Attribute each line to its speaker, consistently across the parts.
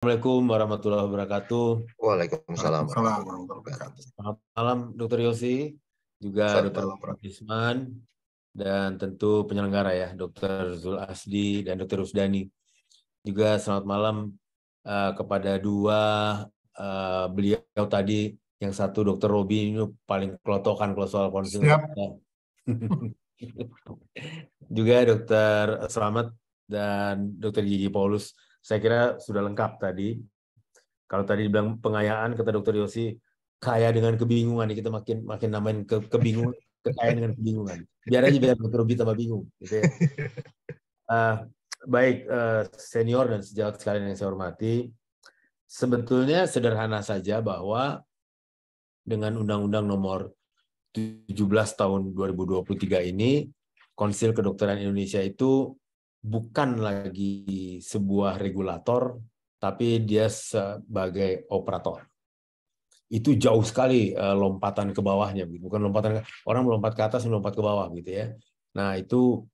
Speaker 1: Assalamualaikum warahmatullahi wabarakatuh.
Speaker 2: Waalaikumsalam
Speaker 3: Waalaikumsalam
Speaker 2: warahmatullahi
Speaker 3: warahmatullahi
Speaker 2: wabarakatuh.
Speaker 3: wabarakatuh.
Speaker 1: Selamat malam Dr. Yosi, juga
Speaker 2: Selamat
Speaker 1: Dr.
Speaker 2: malam, Prof.
Speaker 1: Isman, dan tentu penyelenggara ya, Dr. Zul Asdi dan Dr. Rusdani. Juga selamat malam kepada dua beliau tadi, yang satu Dr. Robi ini paling kelotokan kalau soal konsil.
Speaker 3: Siap.
Speaker 1: Juga Dr. Slamet dan Dr. Gigi Paulus. Saya kira sudah lengkap tadi. Kalau tadi dibilang pengayaan, kata Dr. Yosi, kaya dengan kebingungan. Kita makin namain kebingungan, kekayaan dengan kebingungan. Biar Dr. Robi tambah bingung. Gitu ya. Baik, senior dan sejawat sekalian yang saya hormati, sebetulnya sederhana saja bahwa dengan Undang-Undang Nomor 17 tahun 2023 ini, Konsil Kedokteran Indonesia itu bukan lagi sebuah regulator, tapi dia sebagai operator. Itu jauh sekali lompatan ke bawahnya, bukan lompatan orang melompat ke atas, melompat ke bawah gitu ya. Nah, itu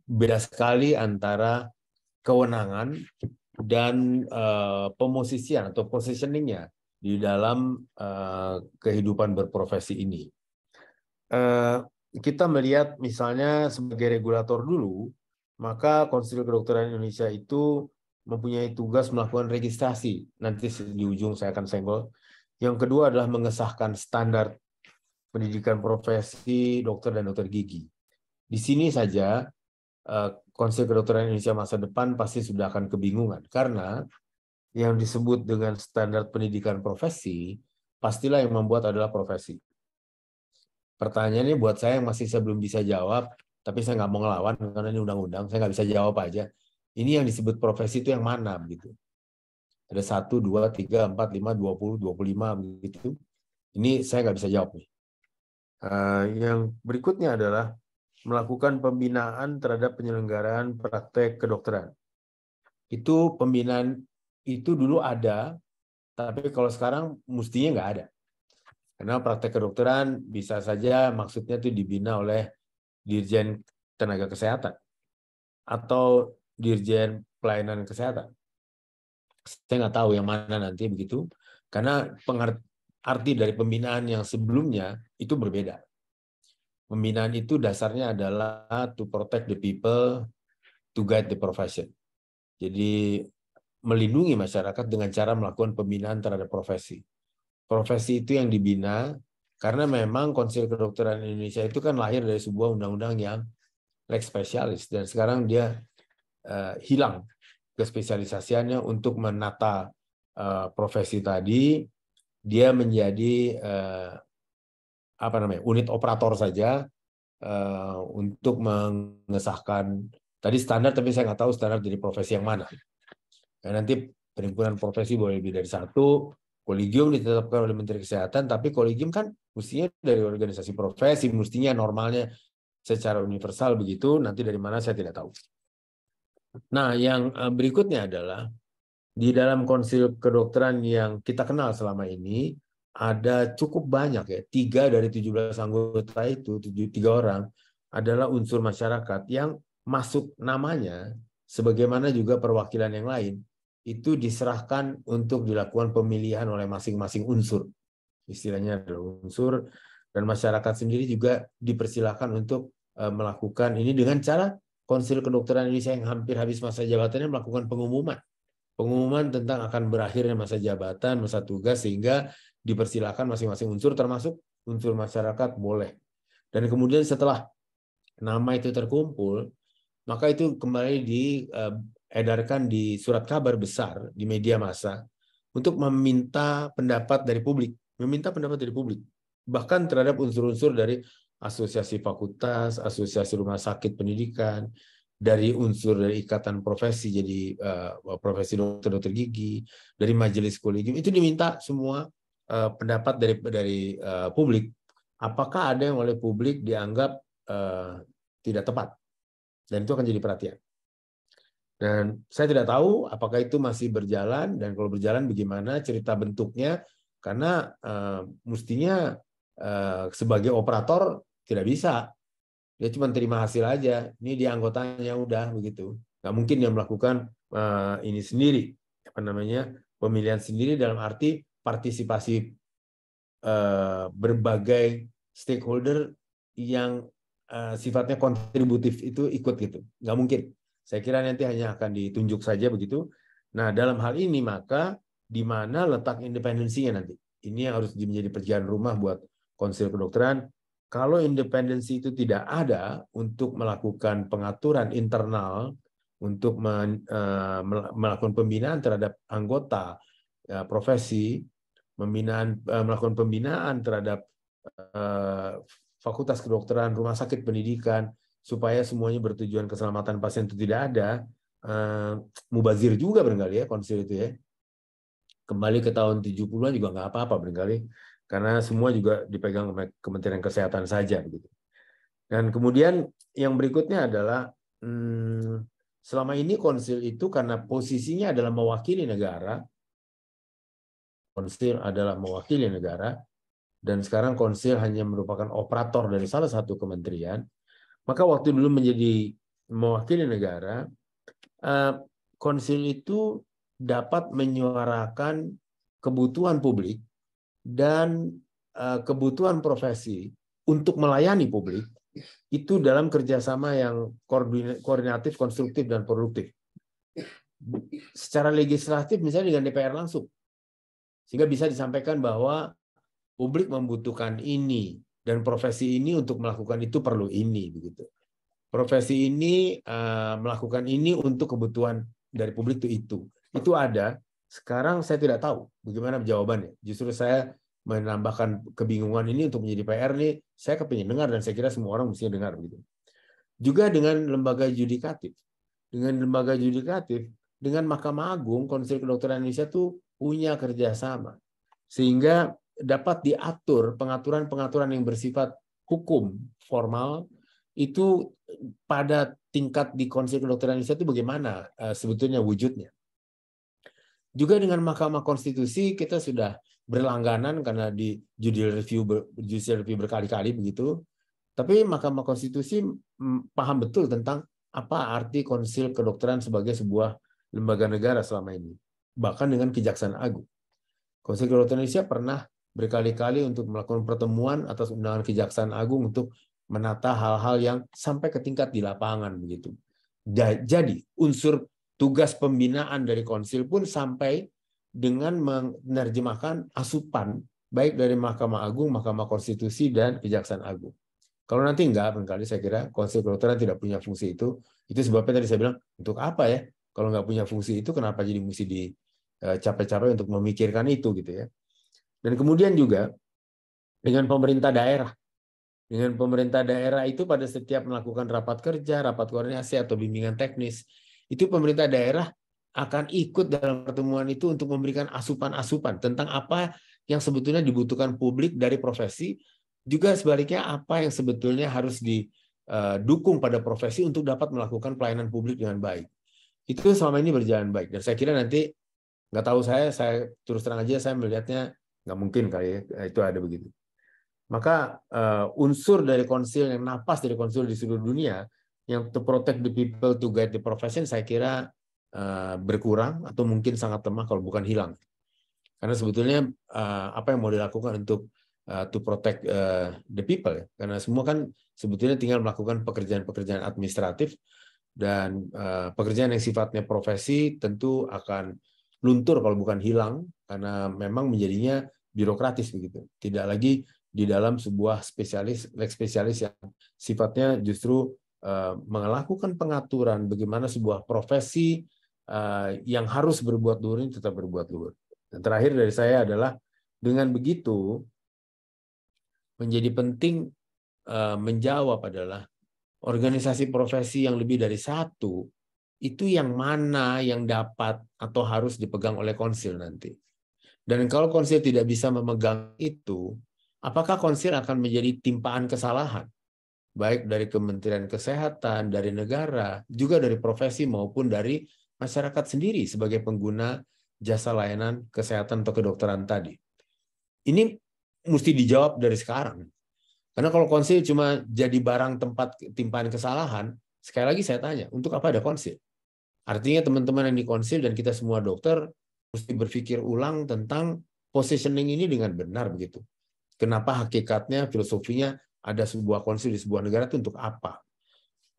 Speaker 1: beda sekali antara kewenangan dan pemosisian atau positioningnya di dalam kehidupan berprofesi ini. Kita melihat misalnya sebagai regulator dulu, maka Konsil Kedokteran Indonesia itu mempunyai tugas melakukan registrasi. Nanti di ujung saya akan senggol. Yang kedua adalah mengesahkan standar pendidikan profesi dokter dan dokter gigi. Di sini saja Konsil Kedokteran Indonesia masa depan pasti sudah akan kebingungan, karena yang disebut dengan standar pendidikan profesi pastilah yang membuat adalah profesi. Pertanyaannya buat saya yang saya belum bisa jawab, tapi saya nggak mau ngelawan karena ini undang-undang, saya nggak bisa jawab aja. Ini yang disebut profesi itu yang mana begitu? Ada 1, 2, 3, 4, 5, 20, 25 begitu. Ini saya nggak bisa jawab nih. Yang berikutnya adalah melakukan pembinaan terhadap penyelenggaraan praktek kedokteran. Itu pembinaan itu dulu ada, tapi kalau sekarang mestinya nggak ada. Karena praktek kedokteran bisa saja maksudnya itu dibina oleh Dirjen Tenaga Kesehatan atau Dirjen Pelayanan Kesehatan. Saya nggak tahu yang mana nanti begitu, karena arti dari pembinaan yang sebelumnya itu berbeda. Pembinaan itu dasarnya adalah to protect the people, to guide the profession. Jadi melindungi masyarakat dengan cara melakukan pembinaan terhadap profesi. Profesi itu yang dibina karena memang Konsil Kedokteran Indonesia itu kan lahir dari sebuah undang-undang yang lex specialis, dan sekarang dia hilang kespesialisasiannya untuk menata profesi tadi. Dia menjadi unit operator saja untuk mengesahkan tadi standar, tapi saya nggak tahu standar dari profesi yang mana. Nah, nanti perhimpunan profesi boleh lebih dari satu, kolegium ditetapkan oleh Menteri Kesehatan, tapi kolegium kan mestinya dari organisasi profesi, mestinya normalnya secara universal begitu, nanti dari mana saya tidak tahu. Nah, yang berikutnya adalah di dalam Konsil Kedokteran yang kita kenal selama ini, ada cukup banyak ya, 3 dari 17 anggota itu, 3 orang, adalah unsur masyarakat yang masuk namanya, sebagaimana juga perwakilan yang lain, itu diserahkan untuk dilakukan pemilihan oleh masing-masing unsur. Istilahnya adalah unsur, dan masyarakat sendiri juga dipersilakan untuk melakukan ini dengan cara Konsil Kedokteran Indonesia yang hampir habis masa jabatannya melakukan pengumuman tentang akan berakhirnya masa jabatan, masa tugas, sehingga dipersilakan masing-masing unsur termasuk unsur masyarakat boleh. Dan kemudian setelah nama itu terkumpul, maka itu kembali diedarkan di surat kabar besar di media massa untuk meminta pendapat dari publik, bahkan terhadap unsur-unsur dari asosiasi fakultas, asosiasi rumah sakit pendidikan, dari unsur dari ikatan profesi, jadi profesi dokter gigi, dari majelis kolegium, itu diminta semua pendapat dari publik. Apakah ada yang oleh publik dianggap tidak tepat, dan itu akan jadi perhatian. Dan saya tidak tahu apakah itu masih berjalan, dan kalau berjalan bagaimana cerita bentuknya, karena mestinya sebagai operator tidak bisa, dia cuma terima hasil aja, ini dia anggotanya udah begitu, nggak mungkin dia melakukan ini sendiri. pemilihan sendiri dalam arti partisipasi berbagai stakeholder yang sifatnya kontributif itu ikut gitu. Nggak mungkin. Saya kira nanti hanya akan ditunjuk saja begitu. Nah, dalam hal ini maka di mana letak independensinya nanti? Ini yang harus menjadi pekerjaan rumah buat Konsil Kedokteran. Kalau independensi itu tidak ada untuk melakukan pengaturan internal, untuk melakukan pembinaan terhadap anggota profesi, melakukan pembinaan terhadap fakultas kedokteran, rumah sakit pendidikan, supaya semuanya bertujuan keselamatan pasien itu tidak ada, mubazir juga barangkali ya konsil itu ya. Kembali ke tahun 70-an juga nggak apa-apa barangkali, karena semua juga dipegang oleh Kementerian Kesehatan saja begitu. Dan kemudian yang berikutnya adalah selama ini konsil itu karena posisinya adalah mewakili negara, konsil adalah mewakili negara, dan sekarang konsil hanya merupakan operator dari salah satu kementerian, maka waktu dulu menjadi mewakili negara, konsil itu dapat menyuarakan kebutuhan publik dan kebutuhan profesi untuk melayani publik itu dalam kerjasama yang koordinatif, konstruktif, dan produktif. Secara legislatif misalnya dengan DPR langsung. Sehingga bisa disampaikan bahwa publik membutuhkan ini dan profesi ini untuk melakukan itu perlu ini begitu. Profesi ini melakukan ini untuk kebutuhan dari publik itu ada. Sekarang saya tidak tahu bagaimana jawabannya. Justru saya menambahkan kebingungan ini untuk menjadi PR nih. Saya kepingin dengar dan saya kira semua orang mesti dengar begitu. Juga dengan lembaga yudikatif. Dengan Mahkamah Agung, Konsil Kedokteran Indonesia tuh punya kerjasama. Sehingga dapat diatur pengaturan-pengaturan yang bersifat hukum formal itu pada tingkat di Konsil Kedokteran Indonesia itu bagaimana sebetulnya wujudnya. Juga dengan Mahkamah Konstitusi kita sudah berlangganan karena di judicial review berkali-kali begitu. Tapi Mahkamah Konstitusi paham betul tentang apa arti Konsil Kedokteran sebagai sebuah lembaga negara selama ini. Bahkan dengan Kejaksaan Agung. Konsil Kedokteran Indonesia pernah berkali-kali untuk melakukan pertemuan atas undangan Kejaksaan Agung untuk menata hal-hal yang sampai ke tingkat di lapangan begitu. Jadi unsur tugas pembinaan dari konsil pun sampai dengan menerjemahkan asupan baik dari Mahkamah Agung, Mahkamah Konstitusi, dan Kejaksaan Agung. Kalau nanti enggak, barangkali saya kira Konsil Kedokteran tidak punya fungsi itu. Itu sebabnya tadi saya bilang, untuk apa ya? Kalau nggak punya fungsi itu, kenapa jadi mesti dicapai-capai untuk memikirkan itu gitu ya? Dan kemudian juga dengan pemerintah daerah. Dengan pemerintah daerah itu pada setiap melakukan rapat kerja, rapat koordinasi, atau bimbingan teknis, itu pemerintah daerah akan ikut dalam pertemuan itu untuk memberikan asupan-asupan tentang apa yang sebetulnya dibutuhkan publik dari profesi, juga sebaliknya apa yang sebetulnya harus didukung pada profesi untuk dapat melakukan pelayanan publik dengan baik. Itu selama ini berjalan baik. Dan saya kira nanti, nggak tahu saya terus terang aja saya melihatnya nggak mungkin kali ya, itu ada begitu. Maka unsur dari konsil yang napas dari konsil di seluruh dunia yang to protect the people to guide the profession saya kira berkurang atau mungkin sangat lemah kalau bukan hilang. Karena sebetulnya apa yang mau dilakukan untuk to protect the people ya? Karena semua kan sebetulnya tinggal melakukan pekerjaan-pekerjaan administratif dan pekerjaan yang sifatnya profesi tentu akan luntur kalau bukan hilang karena memang menjadinya birokratis begitu. Tidak lagi di dalam sebuah lex spesialis yang sifatnya justru melakukan pengaturan bagaimana sebuah profesi yang harus berbuat luhur ini tetap berbuat luhur. Dan terakhir dari saya adalah dengan begitu menjadi penting menjawab adalah organisasi profesi yang lebih dari satu itu yang mana yang dapat atau harus dipegang oleh konsil nanti. Dan kalau konsil tidak bisa memegang itu, apakah konsil akan menjadi timpaan kesalahan? Baik dari Kementerian Kesehatan, dari negara, juga dari profesi maupun dari masyarakat sendiri sebagai pengguna jasa layanan kesehatan atau kedokteran tadi. Ini mesti dijawab dari sekarang. Karena kalau konsil cuma jadi barang tempat timpaan kesalahan, sekali lagi saya tanya, untuk apa ada konsil? Artinya teman-teman yang di konsil dan kita semua dokter mesti berpikir ulang tentang positioning ini dengan benar begitu. Kenapa hakikatnya, filosofinya ada sebuah konsil di sebuah negara itu untuk apa?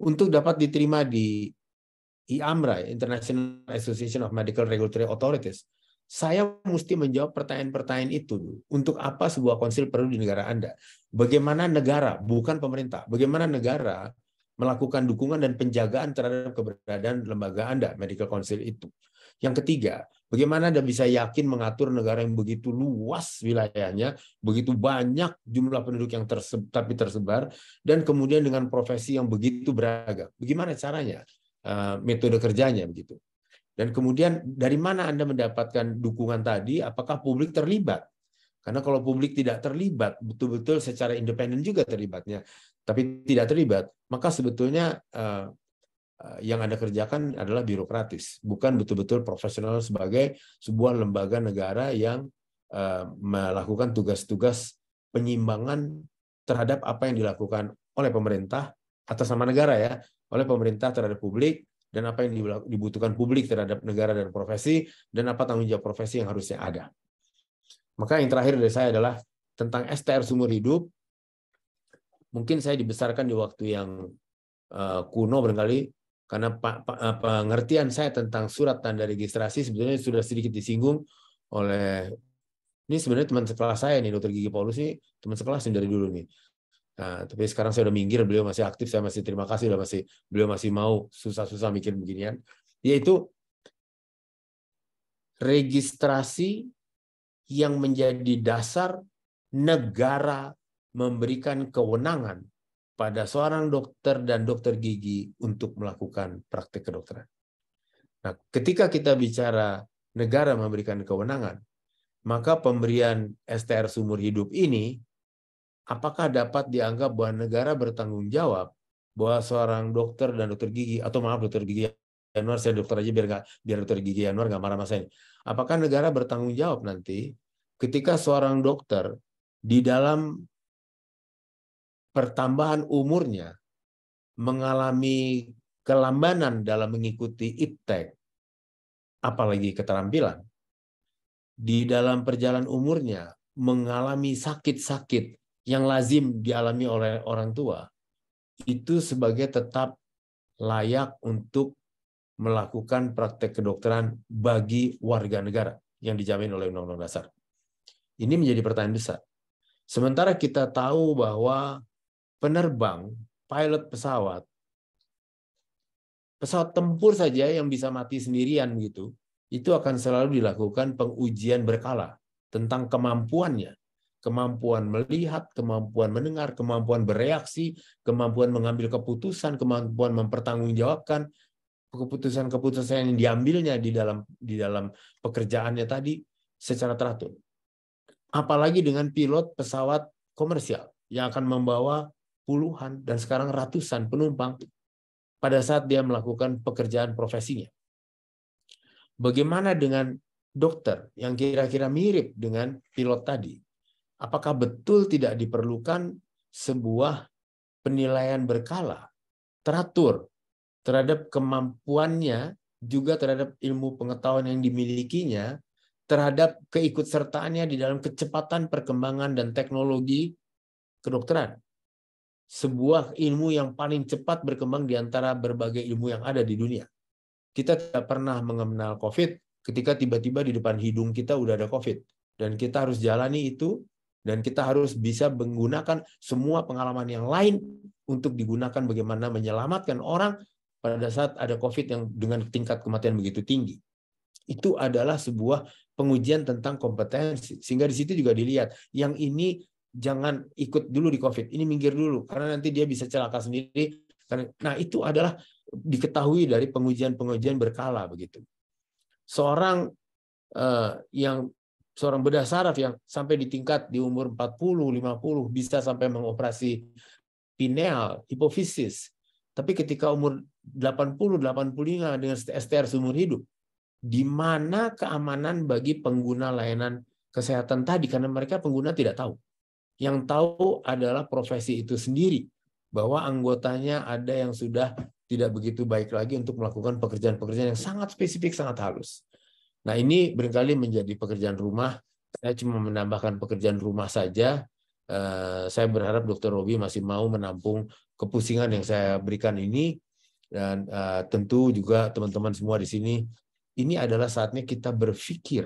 Speaker 1: Untuk dapat diterima di IAMRA, International Association of Medical Regulatory Authorities, saya mesti menjawab pertanyaan-pertanyaan itu. Untuk apa sebuah konsil perlu di negara Anda? Bagaimana negara, bukan pemerintah, bagaimana negara melakukan dukungan dan penjagaan terhadap keberadaan lembaga Anda, Medical Council itu. Yang ketiga, bagaimana Anda bisa yakin mengatur negara yang begitu luas wilayahnya, begitu banyak jumlah penduduk yang tersebar, dan kemudian dengan profesi yang begitu beragam. Bagaimana caranya? Metode kerjanya begitu. Dan kemudian dari mana Anda mendapatkan dukungan tadi? Apakah publik terlibat? Karena kalau publik tidak terlibat, betul-betul secara independen juga terlibatnya, tapi tidak terlibat, maka sebetulnya yang Anda kerjakan adalah birokratis, bukan betul-betul profesional sebagai sebuah lembaga negara yang melakukan tugas-tugas penyimbangan terhadap apa yang dilakukan oleh pemerintah atas nama negara ya, oleh pemerintah terhadap publik, dan apa yang dibutuhkan publik terhadap negara dan profesi, dan apa tanggung jawab profesi yang harusnya ada. Maka yang terakhir dari saya adalah tentang STR seumur hidup. Mungkin saya dibesarkan di waktu yang kuno barangkali, karena pengertian saya tentang surat tanda registrasi sebetulnya sudah sedikit disinggung oleh, ini sebenarnya teman sekelas saya nih, Dr. Gigi Paulus ini teman sekelas dari dulu nih. Nah, tapi sekarang saya udah minggir, beliau masih aktif, saya masih terima kasih, beliau masih mau susah-susah mikir beginian, yaitu registrasi yang menjadi dasar negara memberikan kewenangan pada seorang dokter dan dokter gigi untuk melakukan praktik kedokteran. Nah, ketika kita bicara negara memberikan kewenangan, maka pemberian STR seumur hidup ini apakah dapat dianggap bahwa negara bertanggung jawab bahwa seorang dokter dan dokter gigi, atau maaf dokter gigi Yanuar, saya dokter aja biar dokter gigi Yanuar nggak marah sama saya. Apakah negara bertanggung jawab nanti ketika seorang dokter di dalam pertambahan umurnya mengalami kelambanan dalam mengikuti iptek, apalagi keterampilan, di dalam perjalanan umurnya mengalami sakit-sakit yang lazim dialami oleh orang tua, itu sebagai tetap layak untuk melakukan praktek kedokteran bagi warga negara yang dijamin oleh Undang-Undang Dasar. Ini menjadi pertanyaan besar. Sementara kita tahu bahwa penerbang, pilot pesawat tempur saja yang bisa mati sendirian gitu, itu akan selalu dilakukan pengujian berkala tentang kemampuannya. Kemampuan melihat, kemampuan mendengar, kemampuan bereaksi, kemampuan mengambil keputusan, kemampuan mempertanggungjawabkan keputusan-keputusan yang diambilnya di dalam pekerjaannya tadi secara teratur. Apalagi dengan pilot pesawat komersial yang akan membawa puluhan dan sekarang ratusan penumpang pada saat dia melakukan pekerjaan profesinya. Bagaimana dengan dokter yang kira-kira mirip dengan pilot tadi? Apakah betul tidak diperlukan sebuah penilaian berkala, teratur, terhadap kemampuannya, juga terhadap ilmu pengetahuan yang dimilikinya, terhadap keikutsertaannya di dalam kecepatan perkembangan dan teknologi kedokteran? Sebuah ilmu yang paling cepat berkembang di antara berbagai ilmu yang ada di dunia. Kita tidak pernah mengenal COVID ketika tiba-tiba di depan hidung kita udah ada COVID. Dan kita harus jalani itu, dan kita harus bisa menggunakan semua pengalaman yang lain untuk digunakan bagaimana menyelamatkan orang pada saat ada COVID yang dengan tingkat kematian begitu tinggi. Itu adalah sebuah pengujian tentang kompetensi. Sehingga di situ juga dilihat, yang ini jangan ikut dulu di COVID, ini minggir dulu, karena nanti dia bisa celaka sendiri. Nah, itu adalah diketahui dari pengujian-pengujian berkala begitu. Seorang bedah saraf yang sampai di tingkat di umur 40-50 bisa sampai mengoperasi pineal, hipofisis. Tapi ketika umur 80-85 dengan STR seumur hidup, di mana keamanan bagi pengguna layanan kesehatan tadi? Karena mereka pengguna tidak tahu. Yang tahu adalah profesi itu sendiri, bahwa anggotanya ada yang sudah tidak begitu baik lagi untuk melakukan pekerjaan-pekerjaan yang sangat spesifik, sangat halus. Nah, ini barangkali menjadi pekerjaan rumah. Saya cuma menambahkan pekerjaan rumah saja. Saya berharap Dr. Robi masih mau menampung kepusingan yang saya berikan ini. Dan tentu juga teman-teman semua di sini, ini adalah saatnya kita berpikir.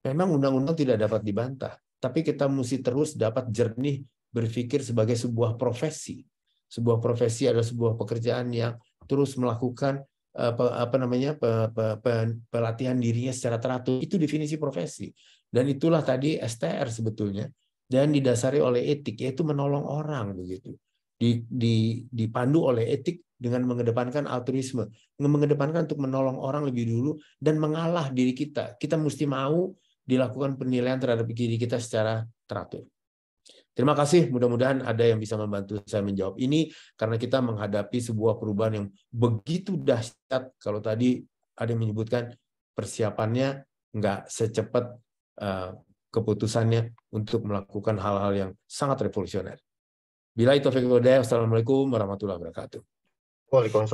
Speaker 1: Memang undang-undang tidak dapat dibantah, tapi kita mesti terus dapat jernih berpikir sebagai sebuah profesi. Sebuah profesi adalah sebuah pekerjaan yang terus melakukan pelatihan dirinya secara teratur. Itu definisi profesi. Dan itulah tadi STR sebetulnya. Dan didasari oleh etik, yaitu menolong orang begitu. Dipandu oleh etik dengan mengedepankan altruisme, mengedepankan untuk menolong orang lebih dulu dan mengalah diri kita. Kita mesti mau dilakukan penilaian terhadap diri kita secara teratur. Terima kasih, mudah-mudahan ada yang bisa membantu saya menjawab ini, karena kita menghadapi sebuah perubahan yang begitu dahsyat. Kalau tadi ada yang menyebutkan persiapannya nggak secepat keputusannya untuk melakukan hal-hal yang sangat revolusioner. Billahi taufiq wal hidayah. Wassalamualaikum warahmatullahi wabarakatuh.
Speaker 2: Waalaikumsalam.